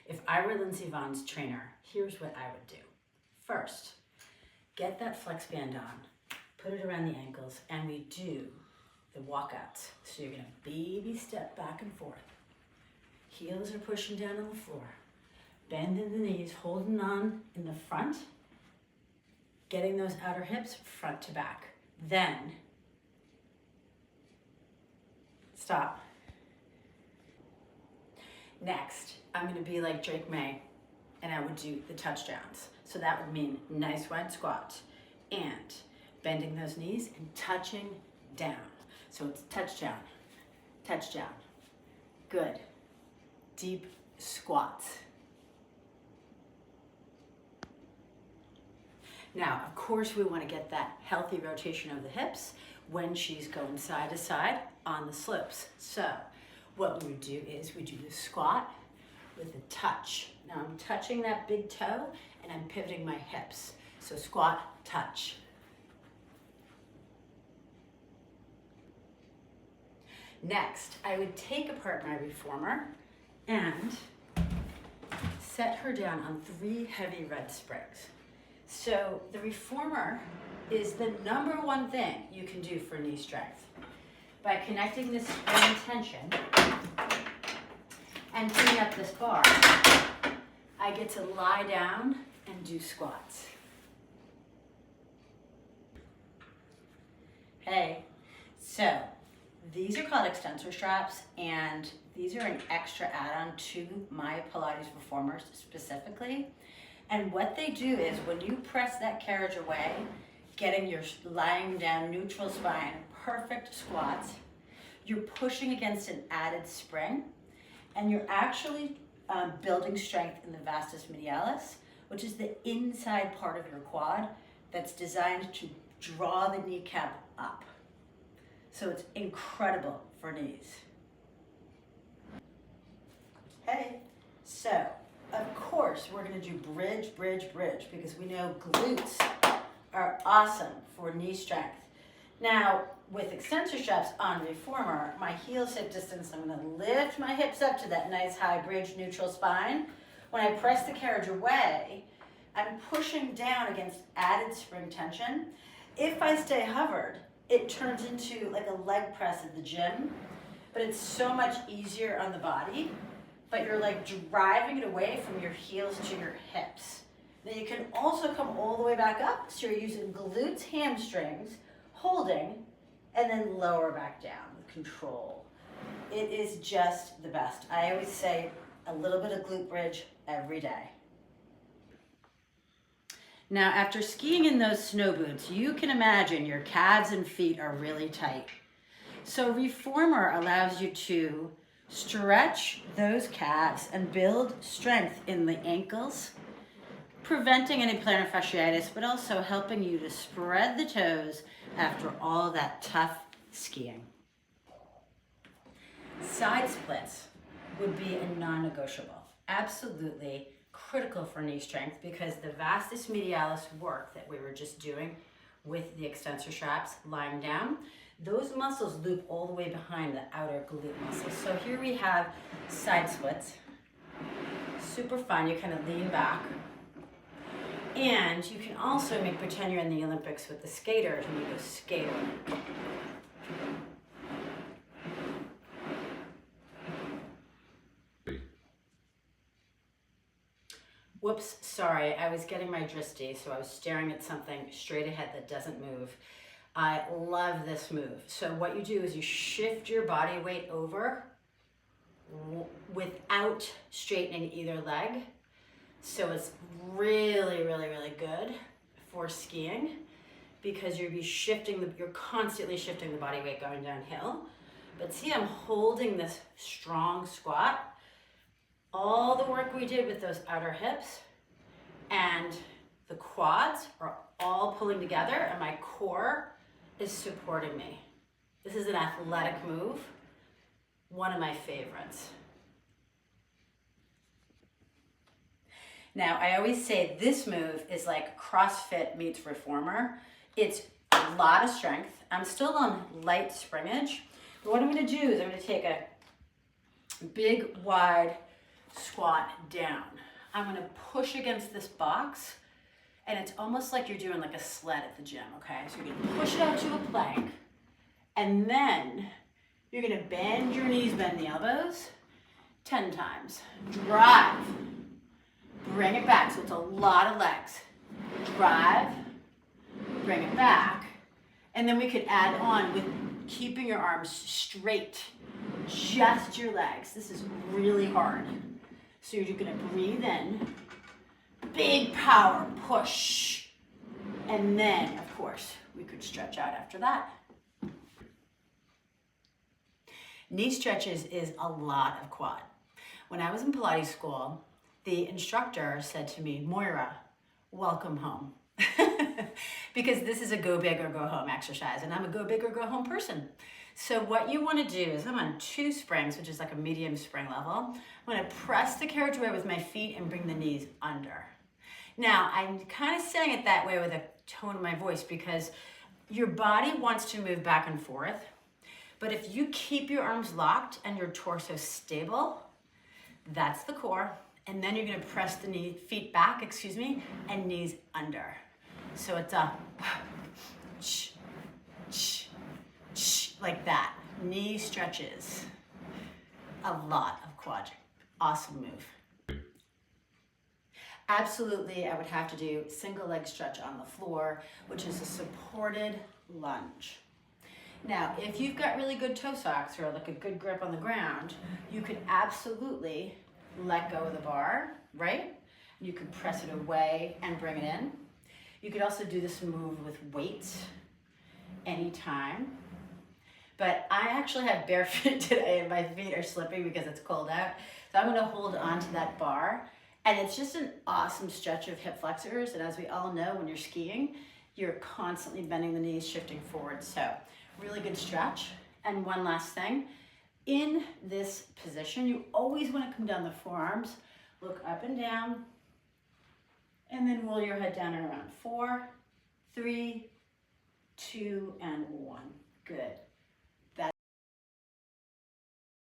If I were Lindsey Vonn's trainer, here's what I would do. First, get that flex band on, put it around the ankles, and we do the walkouts. So you're gonna baby step back and forth. Heels are pushing down on the floor. Bending the knees, holding on in the front, getting those outer hips front to back. Then, stop. Next, I'm gonna be like Drake May, and I would do the touchdowns. So that would mean nice wide squat and bending those knees and touching down. So it's touchdown, touchdown. Good. Deep squats. Now, of course, we want to get that healthy rotation of the hips when she's going side to side on the slopes. So what we would do is we do the squat with a touch. Now I'm touching that big toe and I'm pivoting my hips. So squat, touch. Next, I would take apart my reformer and set her down on 3 heavy red springs. So the reformer is the #1 thing you can do for knee strength. By connecting this spring tension and putting up this bar, I get to lie down and do squats. Hey, so these are called extensor straps, and these are an extra add-on to my Pilates reformers specifically. And what they do is when you press that carriage away, getting your lying down neutral spine, perfect squats, you're pushing against an added spring, and you're actually building strength in the vastus medialis, which is the inside part of your quad that's designed to draw the kneecap up. So it's incredible for knees. Hey, so of course we're gonna do bridge, bridge, bridge, because we know glutes are awesome for knee strength. Now, with extensor straps on reformer, my heels hip distance, I'm gonna lift my hips up to that nice high bridge neutral spine. When I press the carriage away, I'm pushing down against added spring tension. If I stay hovered, it turns into like a leg press at the gym, but it's so much easier on the body, but you're like driving it away from your heels to your hips. Then you can also come all the way back up, so you're using glutes, hamstrings, holding, and then lower back down with control. It is just the best. I always say a little bit of glute bridge every day. Now, after skiing in those snow boots, you can imagine your calves and feet are really tight. So reformer allows you to stretch those calves and build strength in the ankles, preventing any plantar fasciitis, but also helping you to spread the toes after all that tough skiing. Side splits would be a non-negotiable. Absolutely critical for knee strength, because the vastus medialis work that we were just doing with the extensor straps lying down, those muscles loop all the way behind the outer glute muscles. So here we have side splits. Super fun. You kind of lean back. And you can also pretend you're in the Olympics with the skaters and you go skater. Whoops, sorry, I was getting my dristy, so I was staring at something straight ahead that doesn't move. I love this move. So what you do is you shift your body weight over without straightening either leg. So it's really, really, really good for skiing, because you're constantly shifting the body weight going downhill. But see, I'm holding this strong squat. All the work we did with those outer hips and the quads are all pulling together, and my core is supporting me. This is an athletic move, one of my favorites. Now, I always say this move is like CrossFit meets reformer. It's a lot of strength. I'm still on light springage, but what I'm gonna do is I'm gonna take a big, wide squat down. I'm gonna push against this box, and it's almost like you're doing like a sled at the gym, okay? So you're gonna push it out to a plank, and then you're gonna bend your knees, bend the elbows, 10 times. Drive, bring it back, so it's a lot of legs. Drive, bring it back, and then we could add on with keeping your arms straight, just your legs. This is really hard. So you're gonna breathe in, big power, push, and then, of course, we could stretch out after that. Knee stretches is a lot of quad. When I was in Pilates school, the instructor said to me, Moira, welcome home. Because this is a go big or go home exercise, and I'm a go big or go home person. So what you want to do is, I'm on 2 springs, which is like a medium spring level. I'm going to press the carriageway with my feet and bring the knees under. Now, I'm kind of saying it that way with a tone of my voice because your body wants to move back and forth. But if you keep your arms locked and your torso stable, that's the core. And then you're going to press the feet back, and knees under. So it's a like that. Knee stretches. A lot of quad. Awesome move. Absolutely, I would have to do single leg stretch on the floor, which is a supported lunge. Now, if you've got really good toe socks or like a good grip on the ground, you could absolutely let go of the bar, right? You could press it away and bring it in. You could also do this move with weights anytime. But I actually have bare feet today and my feet are slipping because it's cold out. So I'm gonna hold on to that bar. And it's just an awesome stretch of hip flexors. And as we all know, when you're skiing, you're constantly bending the knees, shifting forward. So really good stretch. And one last thing, in this position, you always wanna come down the forearms, look up and down, and then roll your head down and around. 4, 3, 2, and 1. Good.